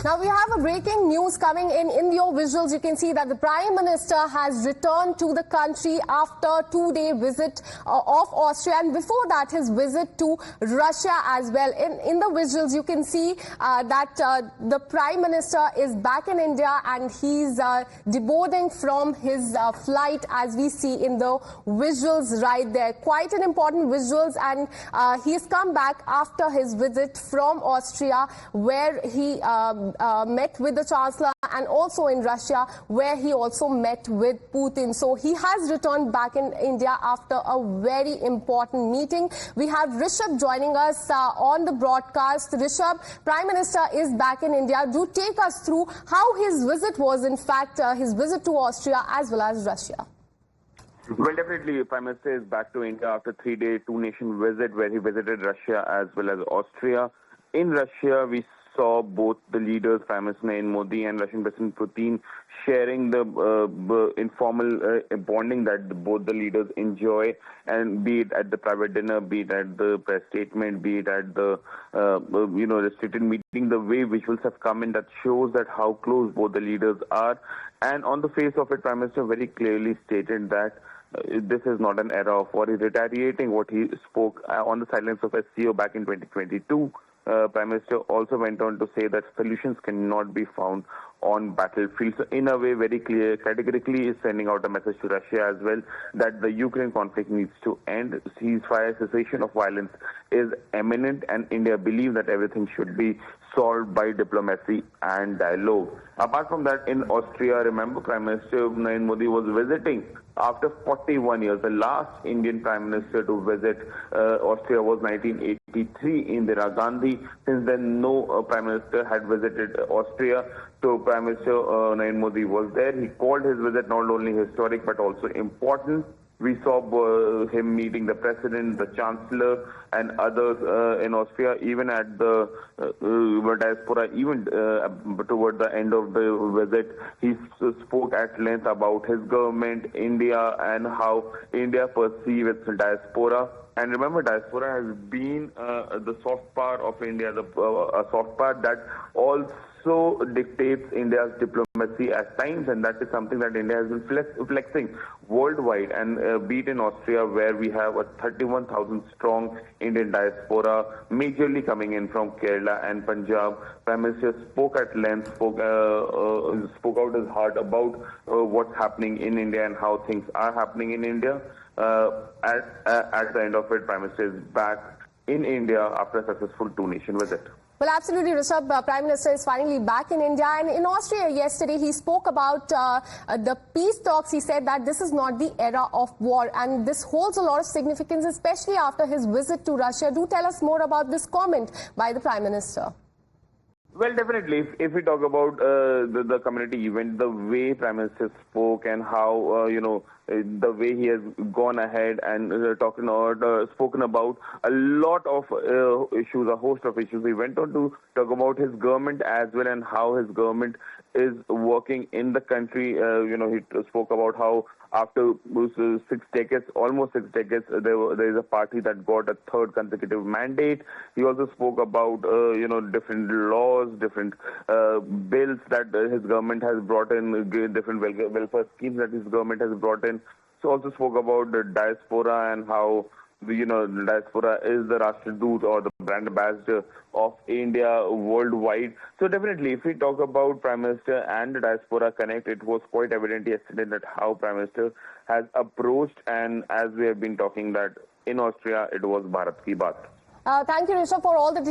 Now we have a breaking news coming in your visuals. You can see that the Prime Minister has returned to the country after a 2-day visit of Austria, and before that his visit to Russia as well. In the visuals you can see that the Prime Minister is back in India and he's deboarding from his flight, as we see in the visuals right there. Quite an important visuals, and he has come back after his visit from Austria, where he met with the Chancellor, and also in Russia, where he also met with Putin. So he has returned back in India after a very important meeting. We have Rishabh joining us on the broadcast. Rishabh, Prime Minister is back in India. Do take us through how his visit was, in fact, his visit to Austria as well as Russia. Well, definitely, Prime Minister is back to India after a 3-day two-nation visit where he visited Russia as well as Austria. In Russia, we saw both the leaders, Prime Minister Narendra Modi and Russian President Putin, sharing the informal bonding that both the leaders enjoy, and be it at the private dinner, be it at the press statement, be it at the restricted meeting, the way visuals have come in that shows that how close both the leaders are. And on the face of it, Prime Minister very clearly stated that this is not an era of war. He's retaliating what he spoke on the sidelines of SCO back in 2022. Prime Minister also went on to say that solutions cannot be found on battlefields. So in a way, very clear, categorically is sending out a message to Russia as well that the Ukraine conflict needs to end. Ceasefire, cessation of violence is imminent, and India believes that everything should be solved by diplomacy and dialogue. Apart from that, in Austria, remember, Prime Minister Narendra Modi was visiting after 41 years. The last Indian Prime Minister to visit Austria was 1983, Indira Gandhi. Since then, no Prime Minister had visited Austria. So Prime Minister Narendra Modi was there. He called his visit not only historic but also important. We saw him meeting the President, the Chancellor, and others in Austria, even at the diaspora, even toward the end of the visit. He spoke at length about his government, India, and how India perceives its diaspora. And remember, diaspora has been the soft part of India, a soft part that also dictates India's diplomacy at times, and that is something that India has been flexing worldwide. And be it in Austria, where we have a 31,000 strong Indian diaspora, majorly coming in from Kerala and Punjab. Prime Minister spoke at length, spoke out his heart about what's happening in India and how things are happening in India. At the end of it, Prime Minister is back in India after a successful two-nation visit. Well, absolutely, Rishabh. Prime Minister is finally back in India. And in Austria yesterday, he spoke about the peace talks. He said that this is not the era of war. And this holds a lot of significance, especially after his visit to Russia. Do tell us more about this comment by the Prime Minister. Well, definitely. If we talk about the community event, the way Prime Minister spoke and how, the way he has gone ahead and spoken about a lot of issues, a host of issues. He went on to talk about his government as well and how his government is working in the country. He spoke about how after 6 decades, almost 6 decades, there is a party that got a third consecutive mandate. He also spoke about, different laws, different bills that his government has brought in, different welfare schemes that his government has brought in. So also spoke about the diaspora and how the diaspora is the Rashtradoot or the brand ambassador of India worldwide. So definitely, if we talk about Prime Minister and the diaspora connect, it was quite evident yesterday that how Prime Minister has approached, and as we have been talking that in Austria, it was Bharat Ki Baat. Thank you, Rishabh, for all the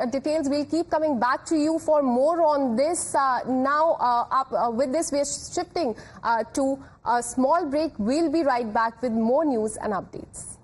details. We'll keep coming back to you for more on this. With this, we're shifting to a small break. We'll be right back with more news and updates.